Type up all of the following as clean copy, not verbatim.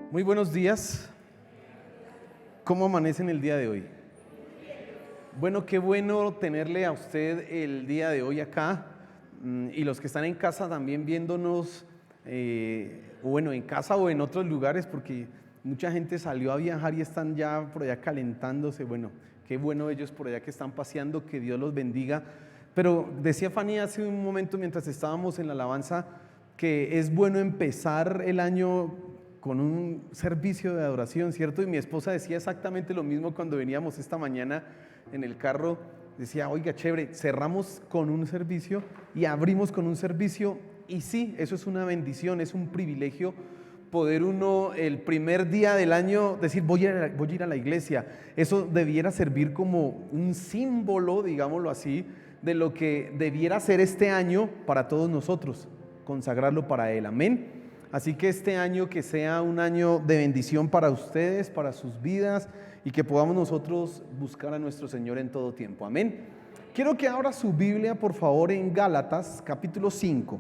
Muy buenos días. ¿Cómo amanecen el día de hoy? Bueno, qué bueno tenerle a usted el día de hoy acá y los que están en casa también viéndonos, bueno, en casa o en otros lugares, porque mucha gente salió a viajar y están ya por allá calentándose. Bueno, qué bueno ellos por allá que están paseando, que Dios los bendiga. Pero decía Fanny hace un momento mientras estábamos en la alabanza que es bueno empezar el año con un servicio de adoración, ¿cierto? Y mi esposa decía exactamente lo mismo cuando veníamos esta mañana en el carro. Decía, oiga, chévere, cerramos con un servicio y abrimos con un servicio. Y sí, eso es una bendición, es un privilegio poder uno el primer día del año decir, voy a ir a la iglesia. Eso debiera servir como un símbolo, digámoslo así, de lo que debiera ser este año para todos nosotros, consagrarlo para Él. Amén. Así que este año que sea un año de bendición para ustedes, para sus vidas, y que podamos nosotros buscar a nuestro Señor en todo tiempo. Amén. Quiero que abra su Biblia, por favor, en Gálatas, capítulo 5.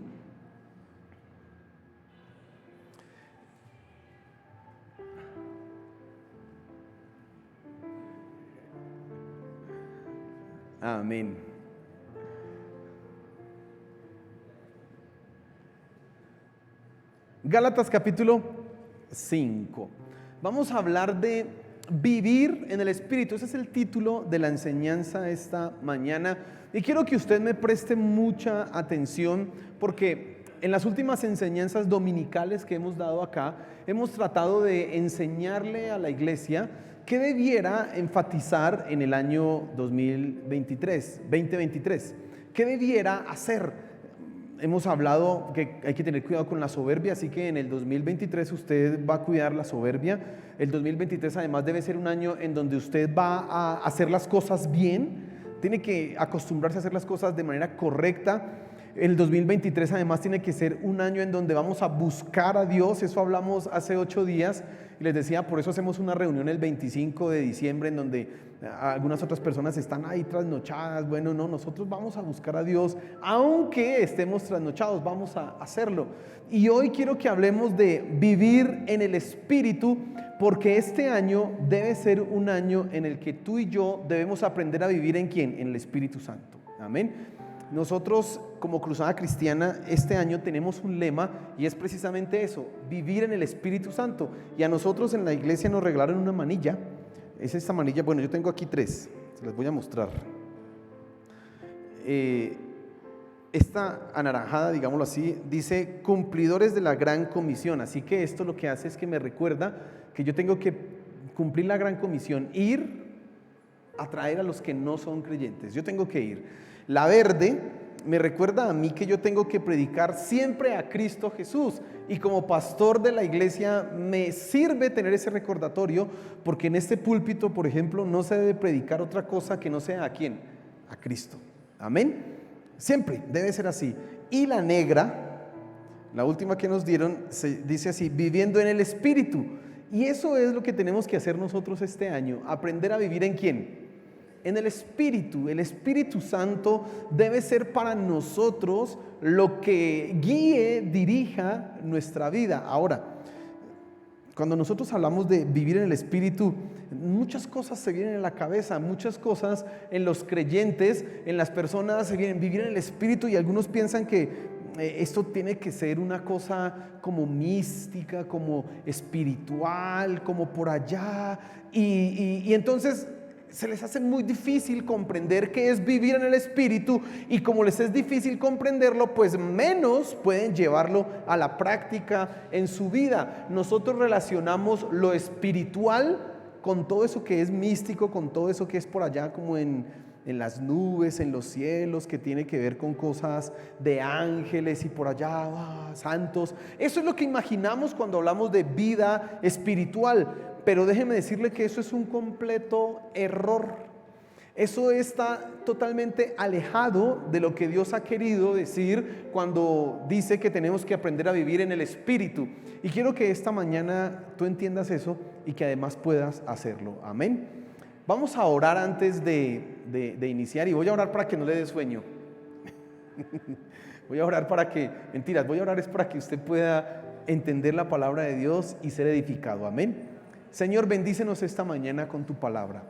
Amén. Gálatas capítulo 5. Vamos a hablar de vivir en el Espíritu. Ese es el título de la enseñanza esta mañana. Y quiero que usted me preste mucha atención porque en las últimas enseñanzas dominicales que hemos dado acá, hemos tratado de enseñarle a la iglesia qué debiera enfatizar en el año 2023. ¿Qué debiera hacer? Hemos hablado que hay que tener cuidado con la soberbia, así que en el 2023 usted va a cuidar la soberbia. El 2023 además debe ser un año en donde usted va a hacer las cosas bien, tiene que acostumbrarse a hacer las cosas de manera correcta. El 2023 además tiene que ser un año en donde vamos a buscar a Dios. Eso hablamos hace 8 días y les decía, por eso hacemos una reunión el 25 de diciembre en donde algunas otras personas están ahí trasnochadas. Bueno, no, nosotros vamos a buscar a Dios, aunque estemos trasnochados, vamos a hacerlo. Y hoy quiero que hablemos de vivir en el Espíritu, porque este año debe ser un año en el que tú y yo debemos aprender a vivir ¿en quién? En el Espíritu Santo. Amén. Nosotros como Cruzada Cristiana este año tenemos un lema y es precisamente eso, vivir en el Espíritu Santo. Y a nosotros en la iglesia nos regalaron una manilla. Es esta manilla, bueno, yo tengo aquí 3, se las voy a mostrar. Esta anaranjada, digámoslo así, dice cumplidores de la gran comisión. Así que esto lo que hace es que me recuerda que yo tengo que cumplir la gran comisión, ir a traer a los que no son creyentes. Yo tengo que ir. La verde me recuerda a mí que yo tengo que predicar siempre a Cristo Jesús, y como pastor de la iglesia me sirve tener ese recordatorio, porque en este púlpito, por ejemplo, no se debe predicar otra cosa que no sea ¿a quién? A Cristo. Amén. Siempre debe ser así. Y la negra, la última que nos dieron, dice así, viviendo en el Espíritu. Y eso es lo que tenemos que hacer nosotros este año, aprender a vivir ¿en quién? En el Espíritu. El Espíritu Santo debe ser para nosotros lo que guíe, dirija nuestra vida. Ahora, cuando nosotros hablamos de vivir en el Espíritu, muchas cosas se vienen en la cabeza, muchas cosas en los creyentes, en las personas se vienen, vivir en el Espíritu, y algunos piensan que esto tiene que ser una cosa como mística, como espiritual, como por allá, y entonces se les hace muy difícil comprender qué es vivir en el Espíritu, y como les es difícil comprenderlo, pues menos pueden llevarlo a la práctica en su vida. Nosotros relacionamos lo espiritual con todo eso que es místico, con todo eso que es por allá como en las nubes, en los cielos, que tiene que ver con cosas de ángeles y por allá, santos. Eso es lo que imaginamos cuando hablamos de vida espiritual. Pero déjeme decirle que eso es un completo error. Eso está totalmente alejado de lo que Dios ha querido decir cuando dice que tenemos que aprender a vivir en el Espíritu. Y quiero que esta mañana tú entiendas eso y que además puedas hacerlo. Amén. Vamos a orar antes de iniciar, y voy a orar para que no le dé sueño. Voy a orar para que, mentiras, voy a orar es para que usted pueda entender la palabra de Dios y ser edificado. Amén. Señor, bendícenos esta mañana con tu palabra.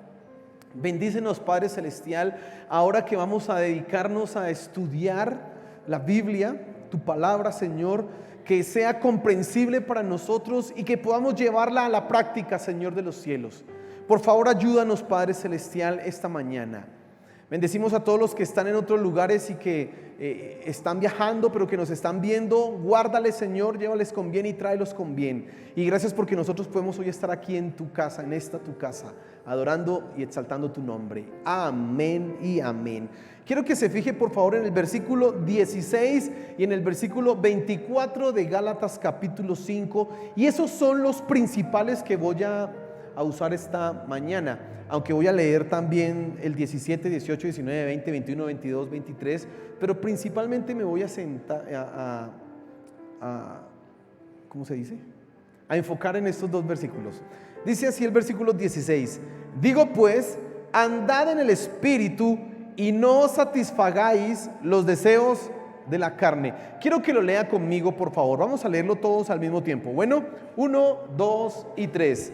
Bendícenos, Padre Celestial, ahora que vamos a dedicarnos a estudiar la Biblia, tu palabra, Señor, que sea comprensible para nosotros y que podamos llevarla a la práctica, Señor de los cielos. Por favor, ayúdanos, Padre Celestial, esta mañana. Bendecimos a todos los que están en otros lugares y que están viajando, pero que nos están viendo. Guárdales, Señor, llévales con bien y tráelos con bien. Y gracias porque nosotros podemos hoy estar aquí en tu casa, en esta tu casa, adorando y exaltando tu nombre. Amén y amén. Quiero que se fije por favor en el versículo 16 y en el versículo 24 de Gálatas capítulo 5. Y esos son los principales que voy a usar esta mañana. Aunque voy a leer también el 17, 18, 19, 20, 21, 22, 23. Pero principalmente me voy a sentar ¿cómo se dice? A enfocar en estos dos versículos. Dice así el versículo 16: digo pues, andad en el Espíritu y no satisfagáis los deseos de la carne. Quiero que lo lea conmigo, por favor. Vamos a leerlo todos al mismo tiempo. Bueno, 1, 2 y 3.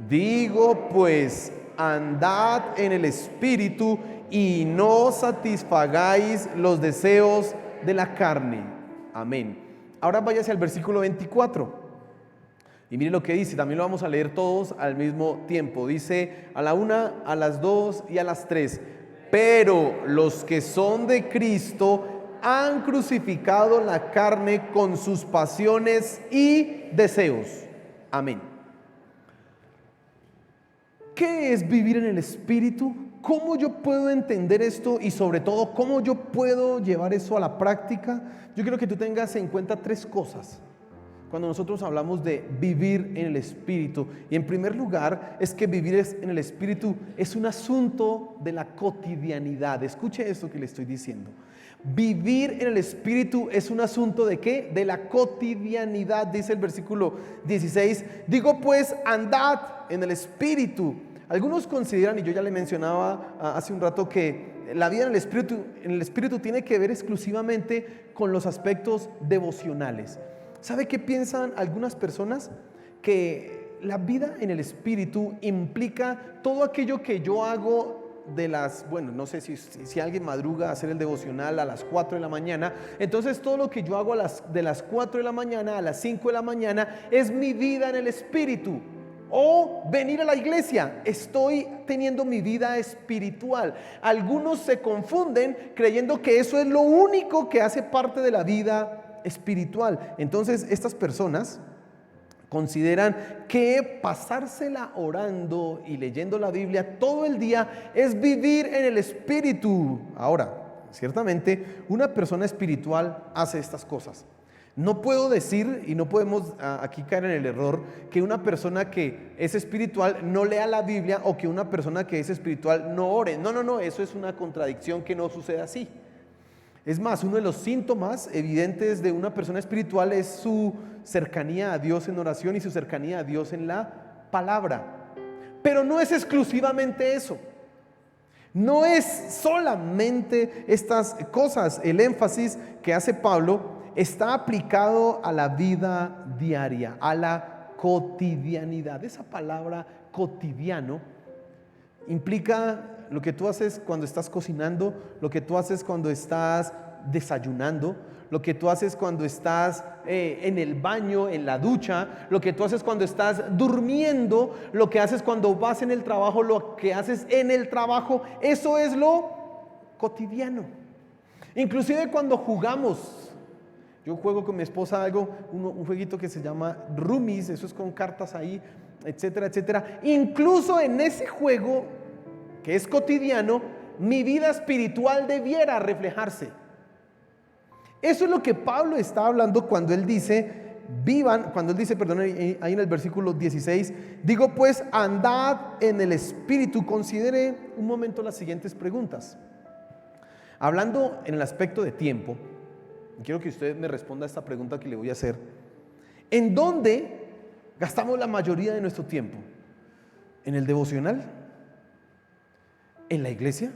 Digo pues, andad en el Espíritu y no satisfagáis los deseos de la carne. Amén. Ahora váyase al versículo 24. Y mire lo que dice, también lo vamos a leer todos al mismo tiempo. Dice a la 1, a las 2 y a las 3. Pero los que son de Cristo han crucificado la carne con sus pasiones y deseos. Amén. ¿Qué es vivir en el Espíritu? ¿Cómo yo puedo entender esto? Y sobre todo, ¿cómo yo puedo llevar eso a la práctica? Yo quiero que tú tengas en cuenta 3 cosas cuando nosotros hablamos de vivir en el Espíritu. Y en primer lugar, es que vivir en el Espíritu es un asunto de la cotidianidad. Escuche esto que le estoy diciendo. Vivir en el Espíritu es un asunto ¿de qué? De la cotidianidad. Dice el versículo 16, digo pues, andad en el Espíritu. Algunos consideran, y yo ya le mencionaba hace un rato, que la vida en el Espíritu tiene que ver exclusivamente con los aspectos devocionales. ¿Sabe qué piensan algunas personas? Que la vida en el Espíritu implica todo aquello que yo hago no sé si alguien madruga a hacer el devocional a las 4 de la mañana, entonces todo lo que yo hago de las 4 de la mañana a las 5 de la mañana es mi vida en el Espíritu. O venir a la iglesia, estoy teniendo mi vida espiritual. Algunos se confunden creyendo que eso es lo único que hace parte de la vida espiritual. Entonces estas personas consideran que pasársela orando y leyendo la Biblia todo el día es vivir en el Espíritu. Ahora, ciertamente una persona espiritual hace estas cosas. No puedo decir, y no podemos aquí caer en el error, que una persona que es espiritual no lea la Biblia, o que una persona que es espiritual no ore. No, eso es una contradicción, que no sucede así. Es más, uno de los síntomas evidentes de una persona espiritual es su cercanía a Dios en oración y su cercanía a Dios en la palabra. Pero no es exclusivamente eso. No es solamente estas cosas. El énfasis que hace Pablo está aplicado a la vida diaria, a la cotidianidad. Esa palabra cotidiano implica lo que tú haces cuando estás cocinando, lo que tú haces cuando estás desayunando, lo que tú haces cuando estás en el baño, en la ducha, lo que tú haces cuando estás durmiendo, lo que haces cuando vas en el trabajo, lo que haces en el trabajo. Eso es lo cotidiano. Inclusive cuando jugamos. Yo juego con mi esposa un jueguito que se llama Rummies, eso es con cartas ahí, etcétera, etcétera. Incluso en ese juego, que es cotidiano, mi vida espiritual debiera reflejarse. Eso es lo que Pablo está hablando cuando él dice, ahí en el versículo 16, digo pues, andad en el Espíritu. Considere un momento las siguientes preguntas. Hablando en el aspecto de tiempo, quiero que usted me responda a esta pregunta que le voy a hacer. ¿En dónde gastamos la mayoría de nuestro tiempo? ¿En el devocional? ¿En la iglesia?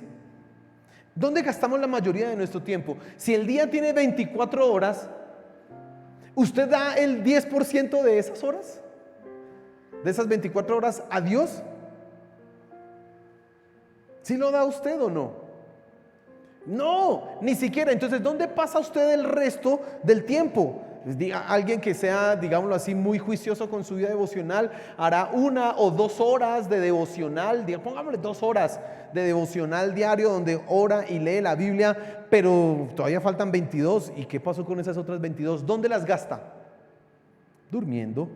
¿Dónde gastamos la mayoría de nuestro tiempo? Si el día tiene 24 horas, ¿Usted da el 10% de esas horas? ¿De esas 24 horas a Dios? ¿Sí lo da usted o no? No, ni siquiera. Entonces, ¿dónde pasa usted el resto del tiempo? Alguien que sea, digámoslo así, muy juicioso con su vida devocional, hará 1 o 2 horas de devocional, pongámosle 2 horas de devocional diario donde ora y lee la Biblia, pero todavía faltan 22. ¿Y qué pasó con esas otras 22? ¿Dónde las gasta? Durmiendo,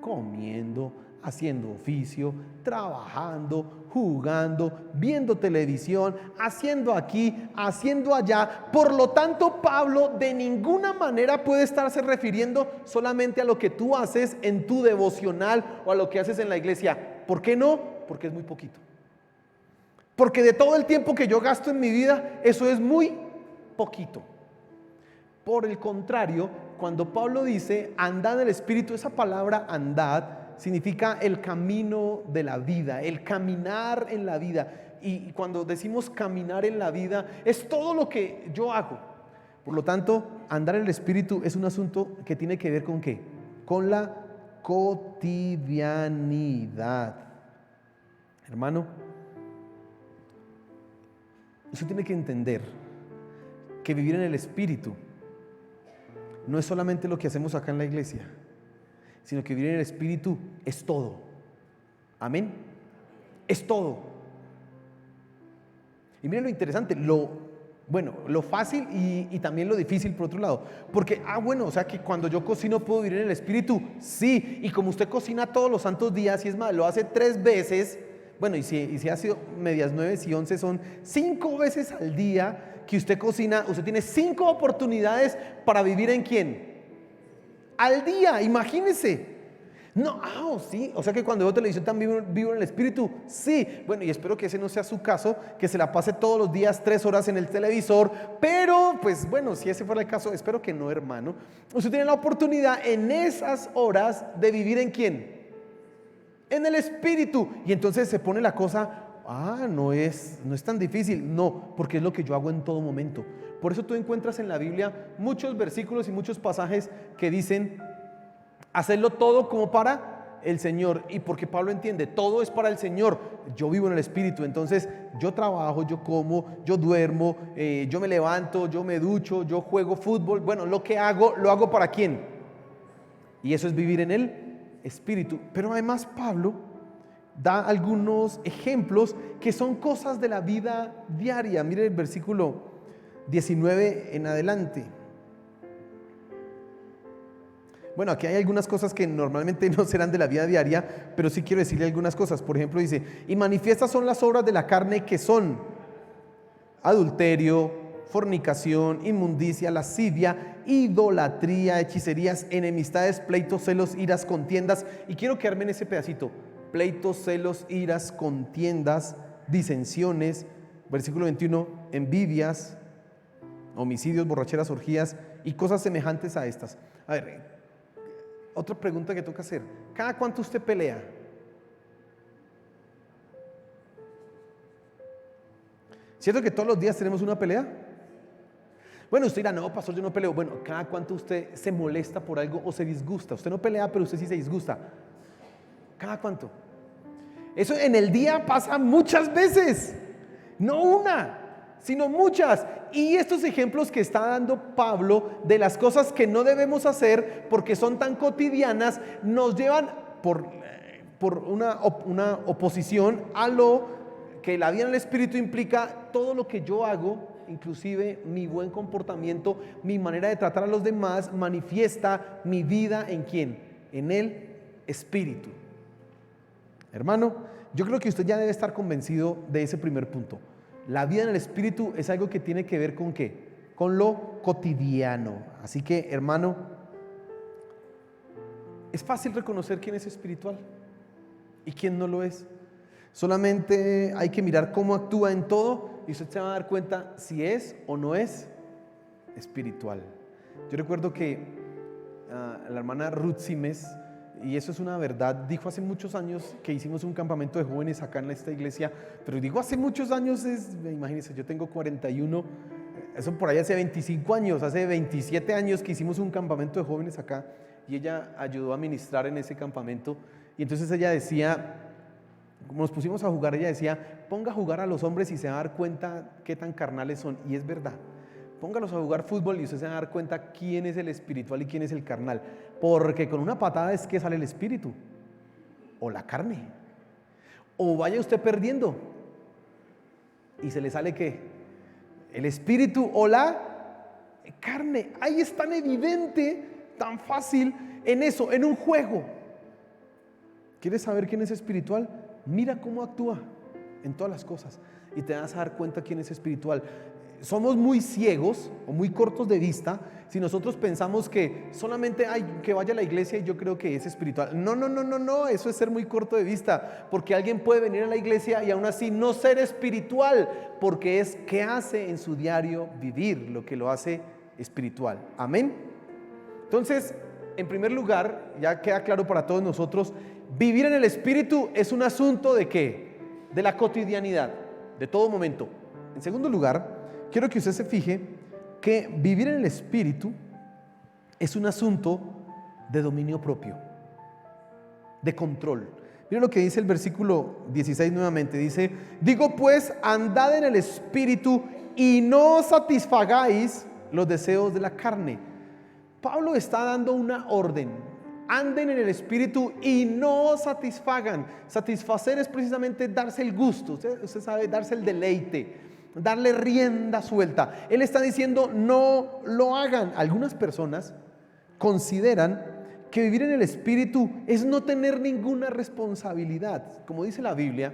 comiendo, haciendo oficio, trabajando, jugando, viendo televisión, haciendo aquí, haciendo allá. Por lo tanto, Pablo de ninguna manera puede estarse refiriendo solamente a lo que tú haces en tu devocional o a lo que haces en la iglesia. ¿Por qué no? Porque es muy poquito. Porque de todo el tiempo que yo gasto en mi vida, eso es muy poquito. Por el contrario, cuando Pablo dice andad en el Espíritu, esa palabra andad significa el camino de la vida, el caminar en la vida. Y cuando decimos caminar en la vida, es todo lo que yo hago. Por lo tanto, andar en el Espíritu es un asunto que tiene que ver ¿con qué? Con la cotidianidad. Hermano, usted tiene que entender que vivir en el Espíritu no es solamente lo que hacemos acá en la iglesia, sino que vivir en el Espíritu es todo. Amén. Es todo. Y miren lo interesante, lo fácil y también lo difícil por otro lado. Porque, o sea que cuando yo cocino puedo vivir en el Espíritu. Sí, y como usted cocina todos los santos días, y es más, lo hace 3 veces, y si ha sido medias 9 y 11, son 5 veces al día que usted cocina. Usted tiene 5 oportunidades para vivir ¿en quién? Al día, imagínese. No, sí, o sea que cuando veo televisión también vivo en el Espíritu. Sí, y espero que ese no sea su caso, que se la pase todos los días 3 horas en el televisor, pero si ese fuera el caso, espero que no, hermano. Usted tiene la oportunidad en esas horas de vivir ¿en quién? En el Espíritu. Y entonces se pone la cosa, no es tan difícil. No, porque es lo que yo hago en todo momento. Por eso tú encuentras en la Biblia muchos versículos y muchos pasajes que dicen hacerlo todo como para el Señor. Y porque Pablo entiende, todo es para el Señor. Yo vivo en el Espíritu, entonces yo trabajo, yo como, yo duermo, yo me levanto, yo me ducho, yo juego fútbol. Lo que hago, lo hago ¿para quién? Y eso es vivir en el Espíritu. Pero además Pablo da algunos ejemplos que son cosas de la vida diaria. Mire el versículo 19 en adelante. Aquí hay algunas cosas que normalmente no serán de la vida diaria, pero sí quiero decirle algunas cosas. Por ejemplo, dice, y manifiestas son las obras de la carne, que son adulterio, fornicación, inmundicia, lascivia, idolatría, hechicerías, enemistades, pleitos, celos, iras, contiendas. Y quiero quedarme en ese pedacito: pleitos, celos, iras, contiendas, disensiones. Versículo 21, envidias, homicidios, borracheras, orgías y cosas semejantes a estas. A ver, otra pregunta que toca hacer: ¿cada cuánto usted pelea? ¿Cierto que todos los días tenemos una pelea? Usted dirá, no, pastor, yo no peleo. ¿Cada cuánto usted se molesta por algo o se disgusta? Usted no pelea, pero usted sí se disgusta. ¿Cada cuánto? Eso en el día pasa muchas veces. No una, sino muchas. Y estos ejemplos que está dando Pablo de las cosas que no debemos hacer porque son tan cotidianas, nos llevan por una oposición a lo que la vida en el Espíritu implica. Todo lo que yo hago, inclusive mi buen comportamiento, mi manera de tratar a los demás, manifiesta mi vida ¿en quién? En el Espíritu. Hermano, yo creo que usted ya debe estar convencido de ese primer punto. La vida en el Espíritu es algo que tiene que ver ¿con qué? Con lo cotidiano. Así que, hermano, es fácil reconocer quién es espiritual y quién no lo es. Solamente hay que mirar cómo actúa en todo y usted se va a dar cuenta si es o no es espiritual. Yo recuerdo que la hermana Ruth Simes, y eso es una verdad, dijo hace muchos años que hicimos un campamento de jóvenes acá en esta iglesia, pero digo hace muchos años, imagínense, yo tengo 41, eso por ahí hace 25 años, hace 27 años que hicimos un campamento de jóvenes acá y ella ayudó a ministrar en ese campamento. Y entonces ella decía, como nos pusimos a jugar, ella decía, ponga a jugar a los hombres y se va a dar cuenta qué tan carnales son. Y es verdad, póngalos a jugar fútbol y usted se va a dar cuenta quién es el espiritual y quién es el carnal. Porque con una patada es que sale el espíritu o la carne. O vaya usted perdiendo y se le sale ¿qué? El espíritu o la carne. Ahí es tan evidente, tan fácil en eso, en un juego. ¿Quieres saber quién es espiritual? Mira cómo actúa en todas las cosas y te vas a dar cuenta quién es espiritual. Somos muy ciegos o muy cortos de vista si nosotros pensamos que solamente hay que vaya a la iglesia y yo creo que es espiritual. No, eso es ser muy corto de vista, porque alguien puede venir a la iglesia y aún así no ser espiritual, porque es qué hace en su diario vivir lo que lo hace espiritual. Amén. Entonces, en primer lugar, ya queda claro para todos nosotros, vivir en el espíritu es un asunto de ¿qué? De la cotidianidad, de todo momento. En segundo lugar, quiero que usted se fije que vivir en el espíritu es un asunto de dominio propio, de control. Mira lo que dice el versículo 16 nuevamente, dice, digo pues, andad en el espíritu y no satisfagáis los deseos de la carne. Pablo está dando una orden: anden en el espíritu y no satisfagan. Satisfacer es precisamente darse el gusto, usted sabe, darse el deleite, darle rienda suelta. Él está diciendo no lo hagan. Algunas personas consideran que vivir en el espíritu es no tener ninguna responsabilidad. Como dice la Biblia,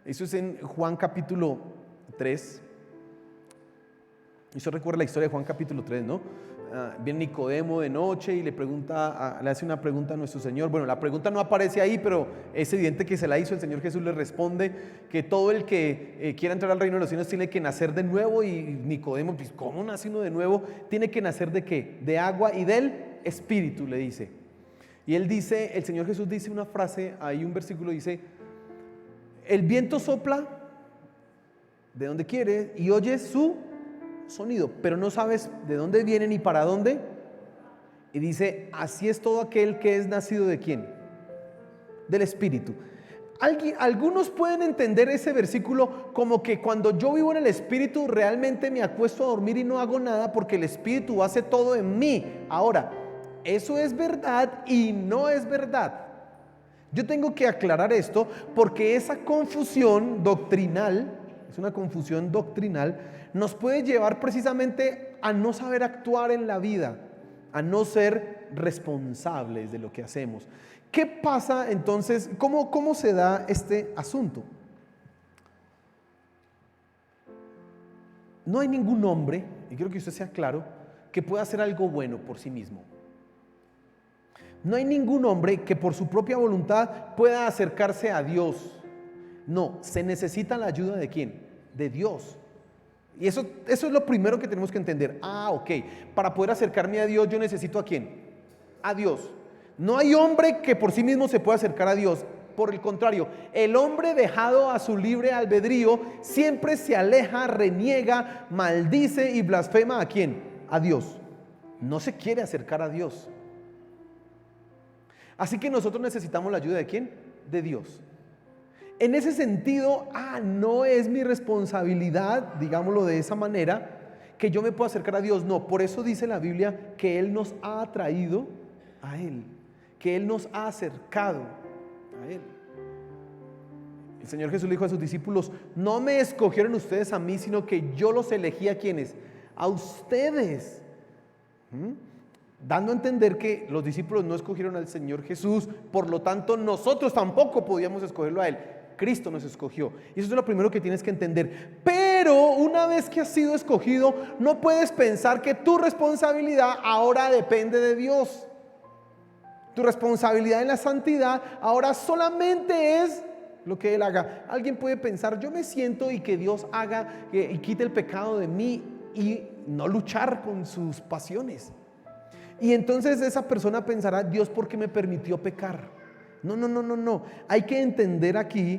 eso es en Juan capítulo 3. Y eso recuerda la historia de Juan capítulo 3, ¿no? Viene Nicodemo de noche y le hace una pregunta a nuestro Señor. Bueno, la pregunta no aparece ahí, pero es evidente que se la hizo. El Señor Jesús le responde que todo el que quiera entrar al reino de los cielos tiene que nacer de nuevo. Y Nicodemo, pues, ¿cómo nace uno de nuevo? Tiene que nacer ¿de qué? De agua y del espíritu, le dice. Y él dice, el Señor Jesús dice una frase, ahí un versículo dice, el viento sopla de donde quiere y oyes su sonido, pero no sabes de dónde viene ni para dónde. Y dice, así es todo aquel que es nacido ¿de quién? Del Espíritu. Algunos pueden entender ese versículo como que cuando yo vivo en el Espíritu realmente me acuesto a dormir y no hago nada porque el Espíritu hace todo en mí. Ahora, eso es verdad y no es verdad. Yo tengo que aclarar esto porque esa confusión doctrinal, es una confusión doctrinal, nos puede llevar precisamente a no saber actuar en la vida, a no ser responsables de lo que hacemos. ¿Qué pasa entonces? ¿Cómo se da este asunto? No hay ningún hombre, y quiero que usted sea claro, que pueda hacer algo bueno por sí mismo. No hay ningún hombre que por su propia voluntad pueda acercarse a Dios. No, se necesita la ayuda ¿de quién? De Dios. Y eso es lo primero que tenemos que entender. Ok, para poder acercarme a Dios yo necesito ¿a quién? A Dios. No hay hombre que por sí mismo se pueda acercar a Dios. Por el contrario, el hombre dejado a su libre albedrío siempre se aleja, reniega, maldice y blasfema ¿a quién? A Dios. No se quiere acercar a Dios. Así que nosotros necesitamos la ayuda ¿de quién? De Dios. En ese sentido, no es mi responsabilidad, digámoslo de esa manera, que yo me pueda acercar a Dios. No, por eso dice la Biblia que Él nos ha atraído a Él, que Él nos ha acercado a Él. El Señor Jesús le dijo a sus discípulos, no me escogieron ustedes a mí, sino que yo los elegí ¿a quiénes? A ustedes. Dando a entender que los discípulos no escogieron al Señor Jesús, por lo tanto nosotros tampoco podíamos escogerlo a Él. Cristo nos escogió. Y eso es lo primero que tienes que entender. Pero una vez que has sido escogido, no puedes pensar que tu responsabilidad ahora depende de Dios. Tu responsabilidad en la santidad ahora solamente es lo que Él haga. Alguien puede pensar, yo me siento y que Dios haga y quite el pecado de mí y no luchar con sus pasiones. Y entonces esa persona pensará, Dios, ¿por qué me permitió pecar? No. Hay que entender aquí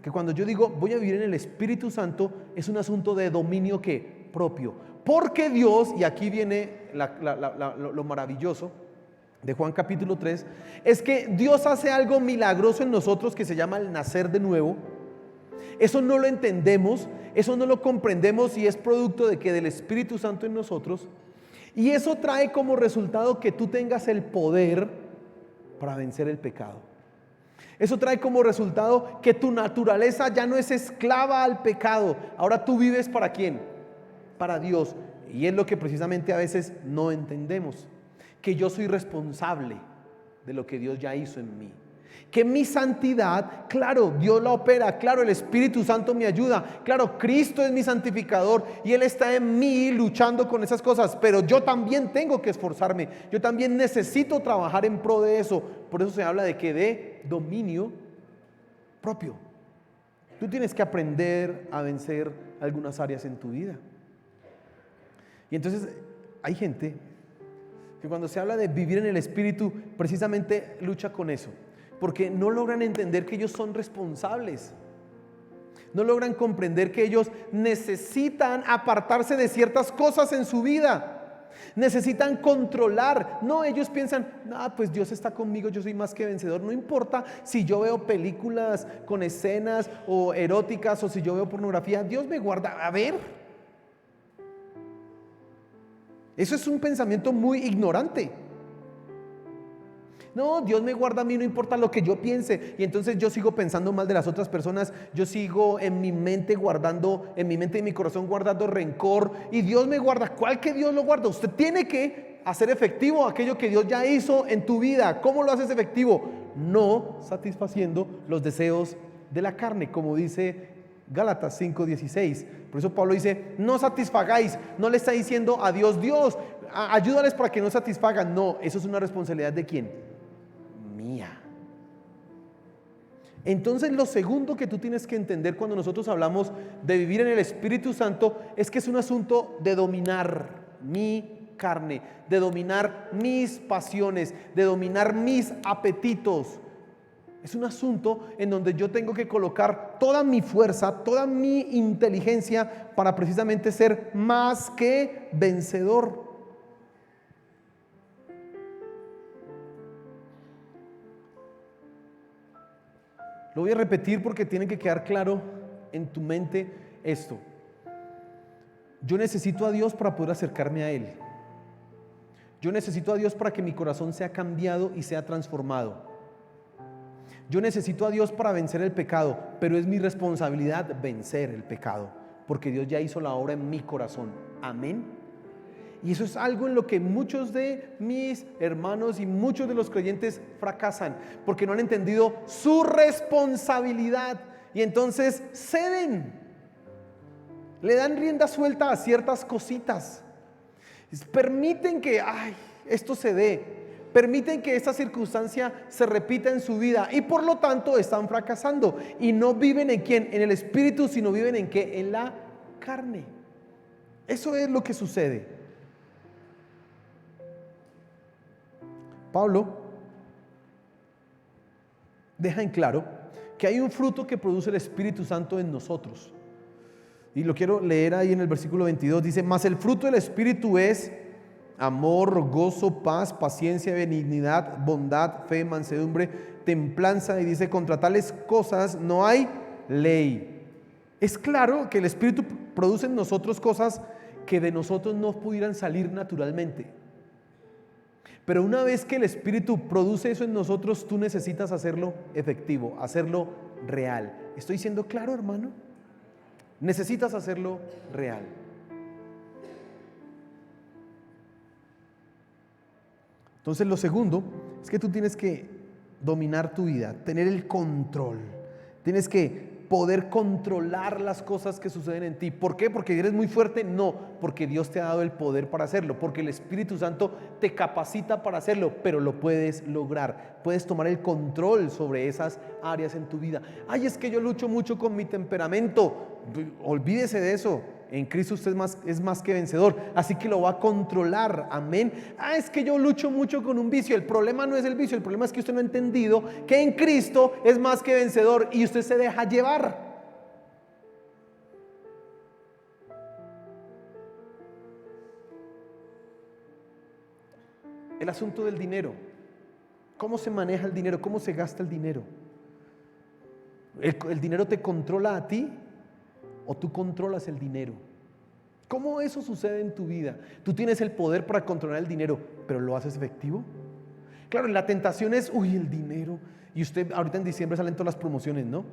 que cuando yo digo voy a vivir en el Espíritu Santo es un asunto de dominio ¿qué? Propio. Porque Dios, y aquí viene lo maravilloso de Juan capítulo 3, es que Dios hace algo milagroso en nosotros que se llama el nacer de nuevo. Eso no lo entendemos, eso no lo comprendemos, y es producto de que del Espíritu Santo en nosotros. Y eso trae como resultado que tú tengas el poder para vencer el pecado. Eso trae como resultado que tu naturaleza ya no es esclava al pecado. Ahora tú vives ¿para quién? Para Dios. Y es lo que precisamente a veces no entendemos. Que yo soy responsable de lo que Dios ya hizo en mí. Que mi santidad, claro, Dios la opera, claro, el Espíritu Santo me ayuda, claro, Cristo es mi santificador y Él está en mí luchando con esas cosas, pero yo también tengo que esforzarme, yo también necesito trabajar en pro de eso. Por eso se habla de que de dominio propio. Tú tienes que aprender a vencer algunas áreas en tu vida. Y entonces hay gente que cuando se habla de vivir en el Espíritu, precisamente lucha con eso. Porque no logran entender que ellos son responsables. No logran comprender que ellos necesitan apartarse de ciertas cosas en su vida. Necesitan controlar. No, ellos piensan, pues Dios está conmigo, yo soy más que vencedor. No importa si yo veo películas con escenas o eróticas o si yo veo pornografía, Dios me guarda. A ver. Eso es un pensamiento muy ignorante. No, Dios me guarda a mí, no importa lo que yo piense. Y entonces yo sigo pensando mal de las otras personas. Yo sigo en mi mente guardando, en mi mente y en mi corazón guardando rencor. Y Dios me guarda. ¿Cuál que Dios lo guarda? Usted tiene que hacer efectivo aquello que Dios ya hizo en tu vida. ¿Cómo lo haces efectivo? No satisfaciendo los deseos de la carne, como dice Gálatas 5:16. Por eso Pablo dice, no satisfagáis. No le está diciendo a Dios, ayúdales para que no satisfagan. No, eso es una responsabilidad ¿de quién? Mía. Entonces lo segundo que tú tienes que entender cuando nosotros hablamos de vivir en el Espíritu Santo es que es un asunto de dominar mi carne, de dominar mis pasiones, de dominar mis apetitos. Es un asunto en donde yo tengo que colocar toda mi fuerza, toda mi inteligencia para precisamente ser más que vencedor. Lo voy a repetir porque tiene que quedar claro en tu mente esto. Yo necesito a Dios para poder acercarme a Él. Yo necesito a Dios para que mi corazón sea cambiado y sea transformado. Yo necesito a Dios para vencer el pecado, pero es mi responsabilidad vencer el pecado, porque Dios ya hizo la obra en mi corazón. Amén. Y eso es algo en lo que muchos de mis hermanos y muchos de los creyentes fracasan, porque no han entendido su responsabilidad y entonces ceden, le dan rienda suelta a ciertas cositas, permiten que esto se dé, permiten que esta circunstancia se repita en su vida y por lo tanto están fracasando y no viven en quién, en el Espíritu, sino viven en qué, en la carne. Eso es lo que sucede. Pablo deja en claro que hay un fruto que produce el Espíritu Santo en nosotros. Y lo quiero leer ahí en el versículo 22. Dice, mas el fruto del Espíritu es amor, gozo, paz, paciencia, benignidad, bondad, fe, mansedumbre, templanza. Y dice, contra tales cosas no hay ley. Es claro que el Espíritu produce en nosotros cosas que de nosotros no pudieran salir naturalmente. Pero una vez que el Espíritu produce eso en nosotros, tú necesitas hacerlo efectivo, hacerlo real. ¿Estoy siendo claro, hermano? Necesitas hacerlo real. Entonces lo segundo es que tú tienes que dominar tu vida, tener el control. Tienes que poder controlar las cosas que suceden en ti. ¿Por qué? ¿Porque eres muy fuerte? No, porque Dios te ha dado el poder para hacerlo, porque el Espíritu Santo te capacita para hacerlo, pero lo puedes lograr. Puedes tomar el control sobre esas áreas en tu vida. Es que yo lucho mucho con mi temperamento. Olvídese de eso. En Cristo usted es más que vencedor, así que lo va a controlar. Amén. Es que yo lucho mucho con un vicio. El problema no es el vicio, el problema es que usted no ha entendido que en Cristo es más que vencedor y usted se deja llevar. el asunto del dinero. ¿Cómo se maneja el dinero? ¿Cómo se gasta el dinero? ¿El dinero te controla a ti o tú controlas el dinero? ¿Cómo eso sucede en tu vida? Tú tienes el poder para controlar el dinero, pero ¿lo haces efectivo? Claro, la tentación es, uy, el dinero. Y usted, ahorita en diciembre salen todas las promociones, ¿no?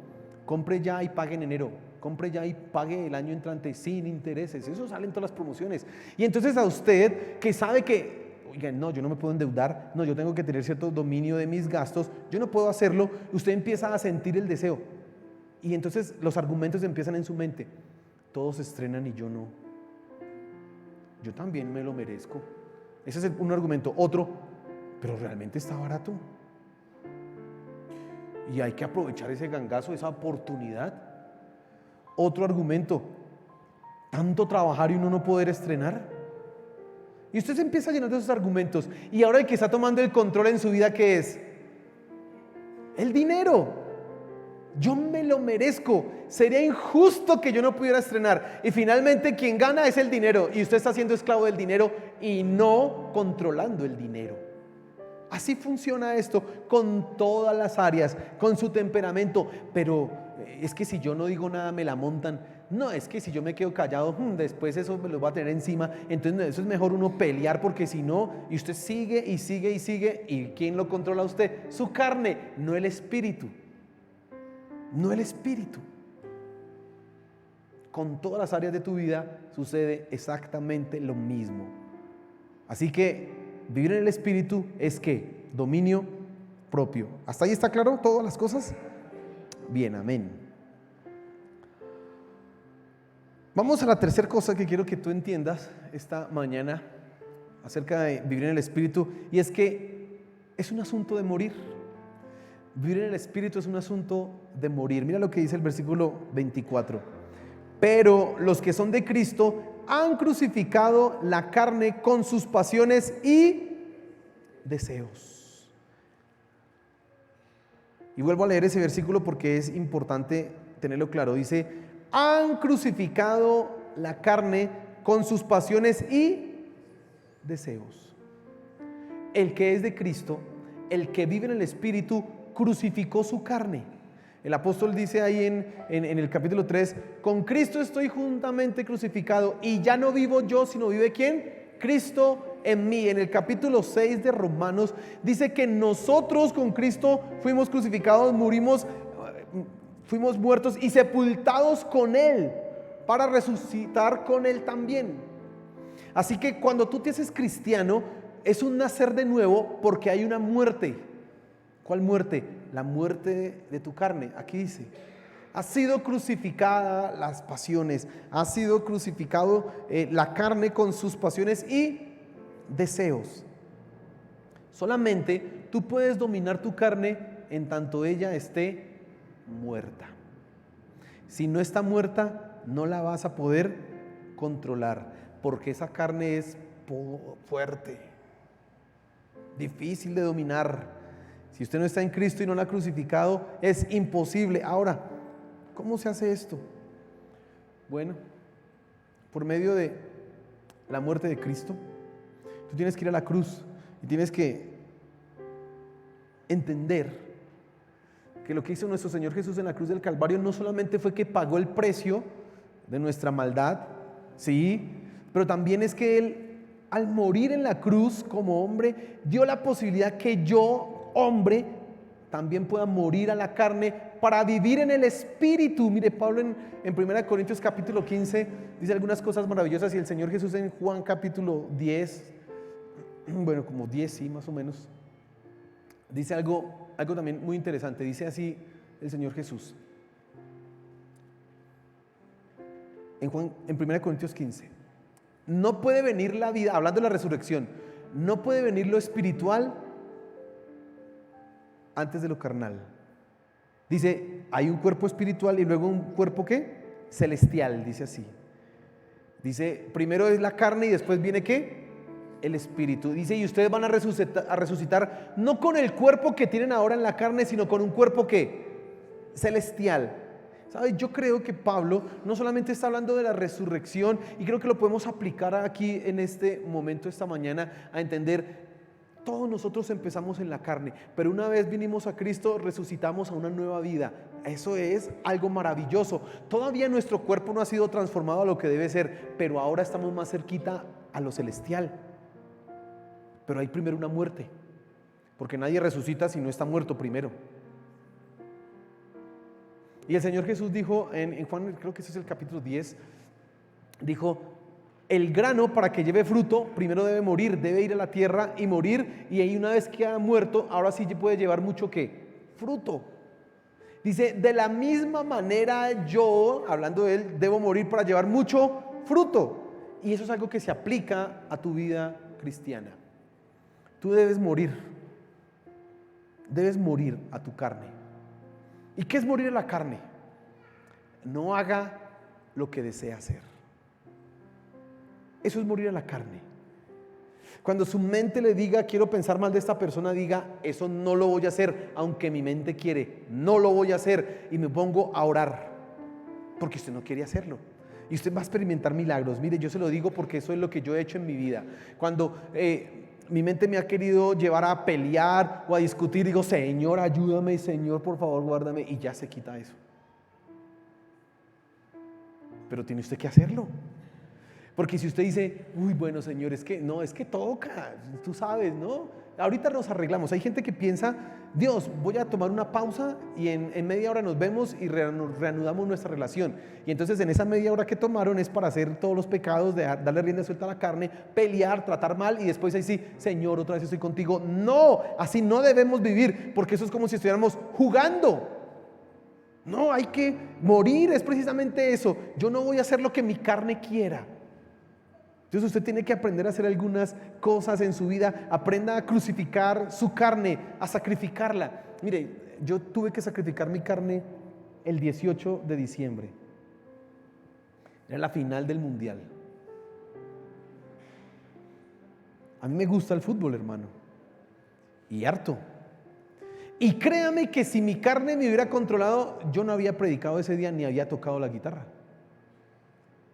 Compre ya y pague en enero. Compre ya y pague el año entrante sin intereses. Eso salen todas las promociones. Y entonces a usted que sabe que, oiga, no, yo no me puedo endeudar, no, yo tengo que tener cierto dominio de mis gastos, yo no puedo hacerlo, usted empieza a sentir el deseo. Y entonces los argumentos empiezan en su mente. Todos se estrenan y yo no. Yo también me lo merezco. Ese es un argumento. Otro, pero realmente está barato. Y hay que aprovechar ese gangazo, esa oportunidad. Otro argumento, tanto trabajar y uno no poder estrenar. Y usted se empieza a llenar de esos argumentos. Y ahora el que está tomando el control en su vida, ¿qué es? El dinero. Yo me lo merezco. Sería injusto que yo no pudiera estrenar. Y finalmente quien gana es el dinero. Y usted está siendo esclavo del dinero y no controlando el dinero. Así funciona esto con todas las áreas, con su temperamento. Pero es que si yo no digo nada me la montan. No, es que si yo me quedo callado, después eso me lo va a tener encima. Entonces eso es mejor uno pelear, porque si no, y usted sigue y sigue y sigue. ¿Y quién lo controla a usted? Su carne, no el espíritu. No el espíritu. Con todas las áreas de tu vida sucede exactamente lo mismo. Así que vivir en el espíritu es ¿qué? Dominio propio. ¿Hasta ahí está claro todas las cosas? Bien, amén. Vamos a la tercera cosa que quiero que tú entiendas esta mañana acerca de vivir en el espíritu, y es que es un asunto de morir. Vivir en el espíritu es un asunto de morir. Mira lo que dice el versículo 24. Pero los que son de Cristo han crucificado la carne con sus pasiones y deseos. Y vuelvo a leer ese versículo porque es importante tenerlo claro. Dice, han crucificado la carne con sus pasiones y deseos. El que es de Cristo, el que vive en el espíritu, crucificó su carne. El apóstol dice ahí en el capítulo 3, con Cristo estoy juntamente crucificado y ya no vivo yo, sino vive ¿quién? Cristo en mí. En el capítulo 6 de Romanos dice que nosotros con Cristo fuimos crucificados, fuimos muertos y sepultados con Él para resucitar con Él también. Así que cuando tú te haces cristiano es un nacer de nuevo, porque hay una muerte. ¿Cuál muerte? La muerte de tu carne. Aquí dice, ha sido crucificada las pasiones, ha sido crucificado la carne con sus pasiones y deseos. Solamente tú puedes dominar tu carne en tanto ella esté muerta. Si no está muerta, no la vas a poder controlar, porque esa carne es fuerte, difícil de dominar. Si usted no está en Cristo y no la ha crucificado, es imposible. Ahora, ¿cómo se hace esto? Bueno, por medio de la muerte de Cristo. Tú tienes que ir a la cruz y tienes que entender que lo que hizo nuestro Señor Jesús en la cruz del Calvario no solamente fue que pagó el precio de nuestra maldad, sí, pero también es que Él, al morir en la cruz como hombre, dio la posibilidad que yo, hombre, también pueda morir a la carne para vivir en el espíritu. Mire, Pablo en 1 Corintios capítulo 15 dice algunas cosas maravillosas, y el Señor Jesús en Juan capítulo 10, bueno, como 10, sí, más o menos, dice algo también muy interesante. Dice así el Señor Jesús en 1 Corintios 15: no puede venir la vida, hablando de la resurrección, no puede venir lo espiritual antes de lo carnal. Dice, hay un cuerpo espiritual y luego un cuerpo ¿qué? Celestial, dice así. Dice, primero es la carne y después viene ¿qué? El espíritu. Dice, y ustedes van a resucitar no con el cuerpo que tienen ahora en la carne, sino con un cuerpo ¿qué? Celestial. ¿Sabes? Yo creo que Pablo no solamente está hablando de la resurrección, y creo que lo podemos aplicar aquí en este momento, esta mañana, a entender Todos nosotros empezamos en la carne, pero una vez vinimos a Cristo, resucitamos a una nueva vida. Eso es algo maravilloso. Todavía nuestro cuerpo no ha sido transformado a lo que debe ser, pero ahora estamos más cerquita a lo celestial. Pero hay primero una muerte, porque nadie resucita si no está muerto primero. Y el Señor Jesús dijo en Juan, creo que ese es el capítulo 10, dijo: el grano, para que lleve fruto, primero debe morir, debe ir a la tierra y morir, y ahí una vez que ha muerto, ahora sí puede llevar mucho ¿qué? Fruto. Dice: de la misma manera yo, hablando de él, debo morir para llevar mucho fruto. Y eso es algo que se aplica a tu vida cristiana. Tú debes morir a tu carne. ¿Y qué es morir a la carne? No haga lo que desea hacer. Eso es morir a la carne. Cuando su mente le diga: quiero pensar mal de esta persona, diga: eso no lo voy a hacer, aunque mi mente quiere, no lo voy a hacer, y me pongo a orar, porque usted no quiere hacerlo. Y usted va a experimentar milagros. Mire, yo se lo digo porque eso es lo que yo he hecho en mi vida. Cuando mi mente me ha querido llevar a pelear o a discutir, digo: Señor, ayúdame, Señor, por favor, guárdame, y ya se quita eso. Pero tiene usted que hacerlo. Porque si usted dice: uy, bueno, Señor, es que no, es que toca, tú sabes, ¿no? Ahorita nos arreglamos. Hay gente que piensa: Dios, voy a tomar una pausa y en media hora nos vemos y reanudamos nuestra relación. Y entonces en esa media hora que tomaron es para hacer todos los pecados, darle rienda suelta a la carne, pelear, tratar mal, y después ahí sí: Señor, otra vez estoy contigo. No, así no debemos vivir, porque eso es como si estuviéramos jugando. No, hay que morir, es precisamente eso. Yo no voy a hacer lo que mi carne quiera. Entonces usted tiene que aprender a hacer algunas cosas en su vida. Aprenda a crucificar su carne, a sacrificarla. Mire, yo tuve que sacrificar mi carne el 18 de diciembre. Era la final del mundial. A mí me gusta el fútbol, hermano, y harto. Y créame que si mi carne me hubiera controlado, yo no había predicado ese día ni había tocado la guitarra.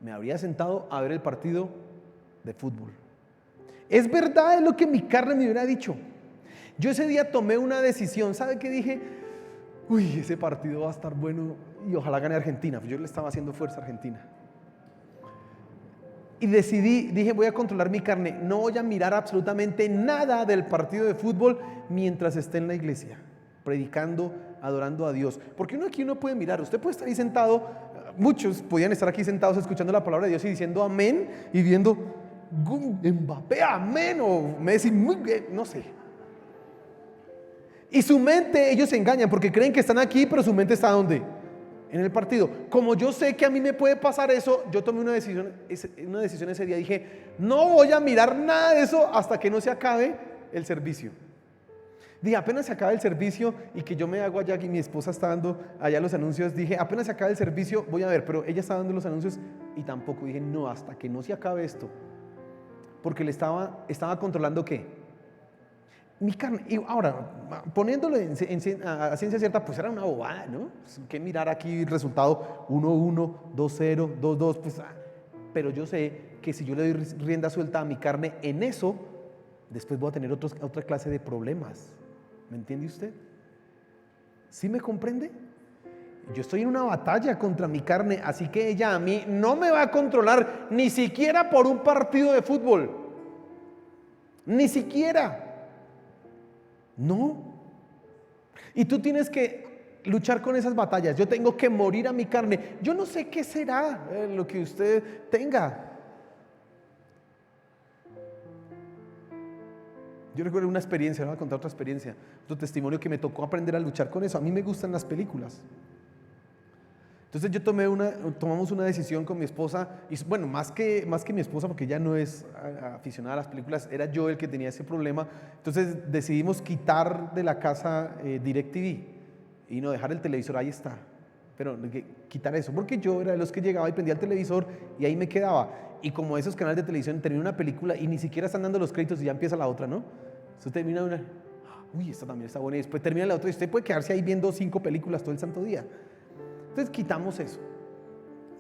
Me habría sentado a ver el partido de fútbol. Es verdad, es lo que mi carne me hubiera dicho. Yo ese día tomé una decisión. ¿Sabe qué dije? Uy, ese partido va a estar bueno y ojalá gane Argentina. Yo le estaba haciendo fuerza a Argentina. Y dije: voy a controlar mi carne. No voy a mirar absolutamente nada del partido de fútbol mientras esté en la iglesia, predicando, adorando a Dios. Porque aquí uno puede mirar. Usted puede estar ahí sentado. Muchos podían estar aquí sentados escuchando la palabra de Dios y diciendo amén y viendo Mbappé, amén, o Messi, muy bien, no sé. Y su mente, ellos se engañan porque creen que están aquí, pero su mente está ¿dónde? En el partido. Como yo sé que a mí me puede pasar eso, yo tomé una decisión ese día. Dije: no voy a mirar nada de eso hasta que no se acabe el servicio. Dije: apenas se acabe el servicio, y que yo me hago allá y mi esposa está dando allá los anuncios. Dije: apenas se acabe el servicio voy a ver, pero ella está dando los anuncios y tampoco. Dije: no, hasta que no se acabe esto, porque le estaba controlando ¿qué? Mi carne. Y ahora, poniéndolo a ciencia cierta, pues era una bobada, ¿no? Pues, que mirar aquí el resultado 1-1, 2-0, 2-2, pues, pero yo sé que si yo le doy rienda suelta a mi carne en eso, después voy a tener otra clase de problemas. ¿Me entiende usted? ¿Sí me comprende? Yo estoy en una batalla contra mi carne, así que ella a mí no me va a controlar, ni siquiera por un partido de fútbol. Ni siquiera. No. Y tú tienes que luchar con esas batallas. Yo tengo que morir a mi carne. Yo no sé qué será lo que usted tenga. Yo recuerdo una experiencia, voy a contar otra experiencia, otro testimonio que me tocó aprender a luchar con eso. A mí me gustan las películas. Entonces tomamos una decisión con mi esposa, y bueno, más que mi esposa, porque ella no es aficionada a las películas, era yo el que tenía ese problema. Entonces decidimos quitar de la casa DirecTV y no dejar el televisor, ahí está. Pero quitar eso, porque yo era de los que llegaba y prendía el televisor y ahí me quedaba. Y como esos canales de televisión terminan una película y ni siquiera están dando los créditos y ya empieza la otra, ¿no? Usted termina una, uy, esta también está buena, y después termina la otra y usted puede quedarse ahí viendo 5 películas todo el santo día. Entonces quitamos eso.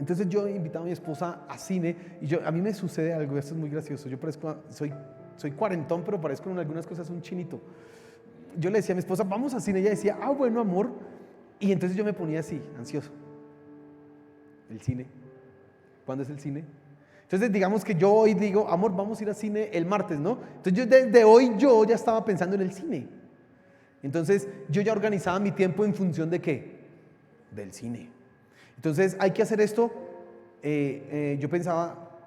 Entonces yo invitaba a mi esposa a cine y a mí me sucede algo, esto es muy gracioso. Yo soy soy cuarentón, pero parezco en algunas cosas un chinito. Yo le decía a mi esposa, vamos al cine. Ella decía, bueno, amor. Y entonces yo me ponía así, ansioso. El cine. ¿Cuándo es el cine? Entonces digamos que yo hoy digo, amor, vamos a ir al cine el martes, ¿no? Entonces yo desde hoy yo ya estaba pensando en el cine. Entonces yo ya organizaba mi tiempo en función de ¿qué? Del cine. Entonces hay que hacer esto. Yo pensaba,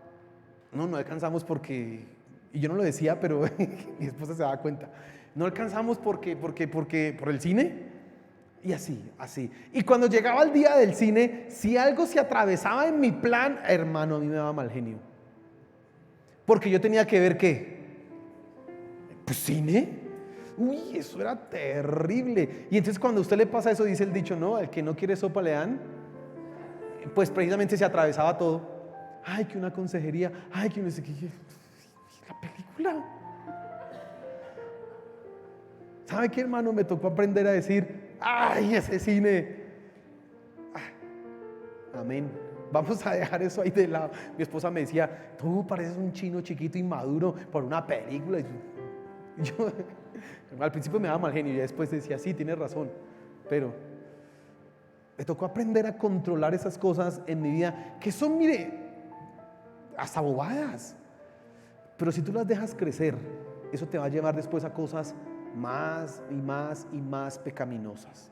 no alcanzamos porque, y yo no lo decía, pero mi esposa se daba cuenta, no alcanzamos por el cine. Y así. Y cuando llegaba el día del cine, si algo se atravesaba en mi plan, hermano, a mí me daba mal genio. Porque yo tenía que ver ¿qué? Pues cine. Uy, eso era terrible. Y entonces cuando a usted le pasa eso, dice el dicho, ¿no? Al que no quiere sopa le dan. Pues precisamente se atravesaba todo. Ay, que una consejería. Ay, que no sé qué. La película. ¿Sabe qué, hermano? Me tocó aprender a decir, ¡ay, ese cine! Amén. Vamos a dejar eso ahí de lado. Mi esposa me decía, tú pareces un chino chiquito inmaduro por una película. Y yo al principio me daba mal genio y después decía, sí, tienes razón. Pero me tocó aprender a controlar esas cosas en mi vida, que son, mire, hasta bobadas. Pero si tú las dejas crecer, eso te va a llevar después a cosas más y más y más pecaminosas.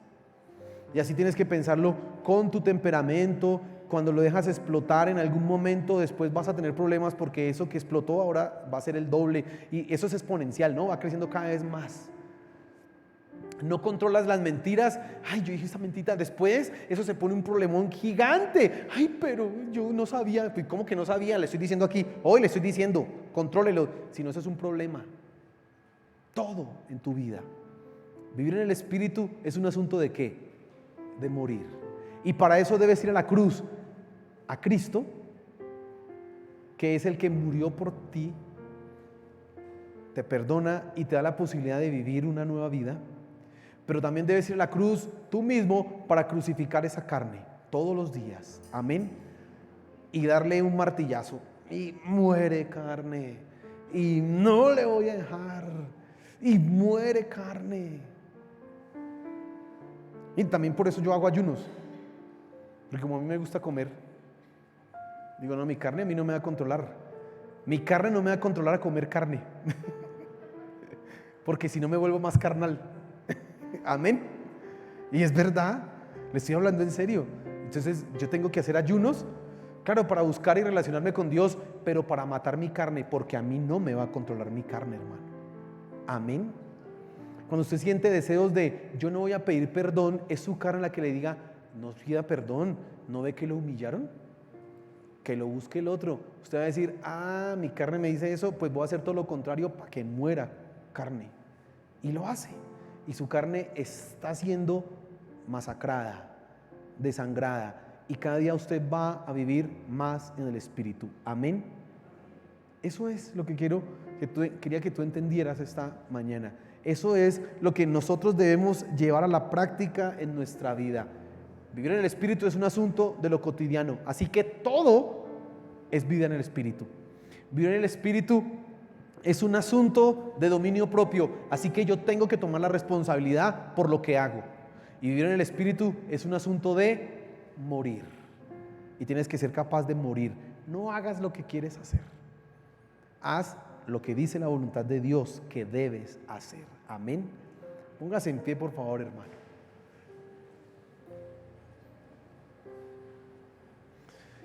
Y así tienes que pensarlo con tu temperamento. Cuando lo dejas explotar en algún momento, después vas a tener problemas porque eso que explotó ahora va a ser el doble. Y eso es exponencial, ¿no? Va creciendo cada vez más. No controlas las mentiras. Ay, yo dije esta mentira. Después eso se pone un problemón gigante. Ay, pero yo no sabía. ¿Cómo que no sabía? Le estoy diciendo aquí. Hoy le estoy diciendo, contrólelo. Si no, eso es un problema. Todo en tu vida. Vivir en el Espíritu es un asunto de ¿qué? De morir. Y para eso debes ir a la cruz, a Cristo, que es el que murió por ti, te perdona y te da la posibilidad de vivir una nueva vida. Pero también debes ir a la cruz tú mismo para crucificar esa carne todos los días. Amén. Y darle un martillazo. Y muere carne. Y no le voy a dejar. Y muere carne. Y también por eso yo hago ayunos. Porque como a mí me gusta comer, digo, no, mi carne a mí no me va a controlar. Mi carne no me va a controlar a comer carne. Porque si no me vuelvo más carnal. Amén. Y es verdad, le estoy hablando en serio. Entonces yo tengo que hacer ayunos, claro, para buscar y relacionarme con Dios, pero para matar mi carne, porque a mí no me va a controlar mi carne, hermano. Amén. Cuando usted siente deseos de yo no voy a pedir perdón, es su carne la que le diga no pida perdón. ¿No ve que lo humillaron? Que lo busque el otro. Usted va a decir, mi carne me dice eso, pues voy a hacer todo lo contrario para que muera carne. Y lo hace. Y su carne está siendo masacrada, desangrada. Y cada día usted va a vivir más en el Espíritu. Amén. Eso es lo que quería que tú entendieras esta mañana. Eso es lo que nosotros debemos llevar a la práctica en nuestra vida. Vivir en el Espíritu es un asunto de lo cotidiano. Así que todo es vida en el Espíritu. Vivir en el Espíritu es un asunto de dominio propio. Así que yo tengo que tomar la responsabilidad por lo que hago. Y vivir en el Espíritu es un asunto de morir. Y tienes que ser capaz de morir. No hagas lo que quieres hacer. Haz lo que dice la voluntad de Dios que debes hacer. Amén. Póngase en pie, por favor, hermano.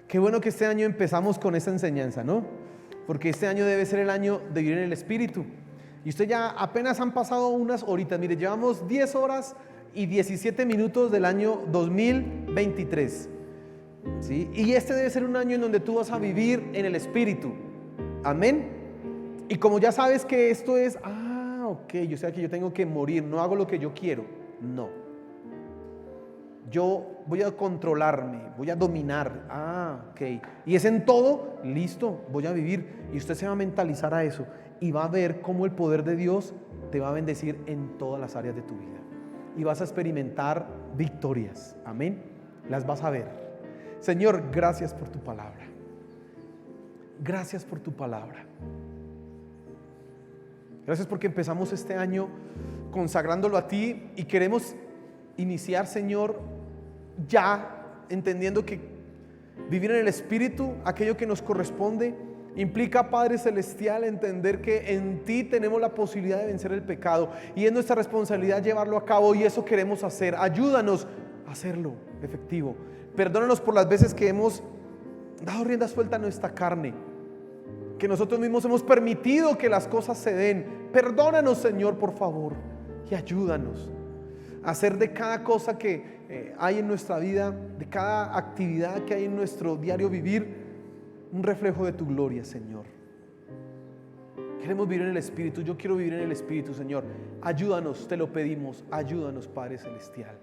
Qué bueno que este año empezamos con esta enseñanza, ¿no? Porque este año debe ser el año de vivir en el Espíritu. Y usted ya apenas han pasado unas horitas. Mire, llevamos 10 horas y 17 minutos del año 2023. ¿Sí? Y este debe ser un año en donde tú vas a vivir en el Espíritu. Amén. Y como ya sabes que esto es, ok, yo sé que yo tengo que morir, no hago lo que yo quiero. No. Yo voy a controlarme, voy a dominar. Ok. Y es en todo, listo, voy a vivir. Y usted se va a mentalizar a eso. Y va a ver cómo el poder de Dios te va a bendecir en todas las áreas de tu vida. Y vas a experimentar victorias. Amén. Las vas a ver. Señor, gracias por tu palabra. Gracias por tu palabra. Gracias porque empezamos este año consagrándolo a ti y queremos iniciar, Señor, ya entendiendo que vivir en el Espíritu, aquello que nos corresponde, implica, Padre Celestial, entender que en ti tenemos la posibilidad de vencer el pecado y es nuestra responsabilidad llevarlo a cabo, y eso queremos hacer. Ayúdanos a hacerlo efectivo. Perdónanos por las veces que hemos dado rienda suelta a nuestra carne, que nosotros mismos hemos permitido que las cosas se den. Perdónanos, Señor, por favor, y ayúdanos a hacer de cada cosa que hay en nuestra vida, de cada actividad que hay en nuestro diario vivir, un reflejo de tu gloria, Señor. Queremos vivir en el Espíritu. Yo quiero vivir en el Espíritu, Señor. Ayúdanos, te lo pedimos. Ayúdanos, Padre Celestial.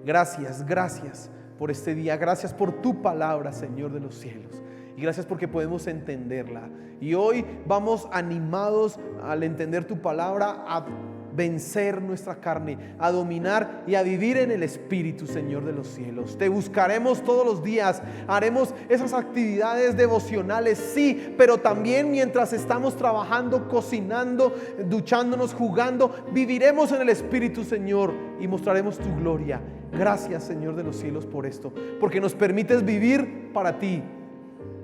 Gracias, gracias por este día. Gracias por tu palabra, Señor de los cielos. Y gracias porque podemos entenderla. Y hoy vamos animados al entender tu palabra a vencer nuestra carne, a dominar y a vivir en el Espíritu, Señor de los cielos. Te buscaremos todos los días, haremos esas actividades devocionales, sí, pero también mientras estamos trabajando, cocinando, duchándonos, jugando, viviremos en el Espíritu, Señor, y mostraremos tu gloria. Gracias, Señor de los cielos, por esto, porque nos permites vivir para ti,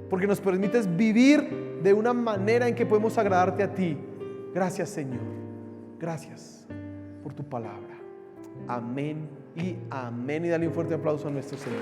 porque nos permites vivir de una manera en que podemos agradarte a ti. Gracias, Señor. Gracias por tu palabra. Amén y amén. Y dale un fuerte aplauso a nuestro Señor.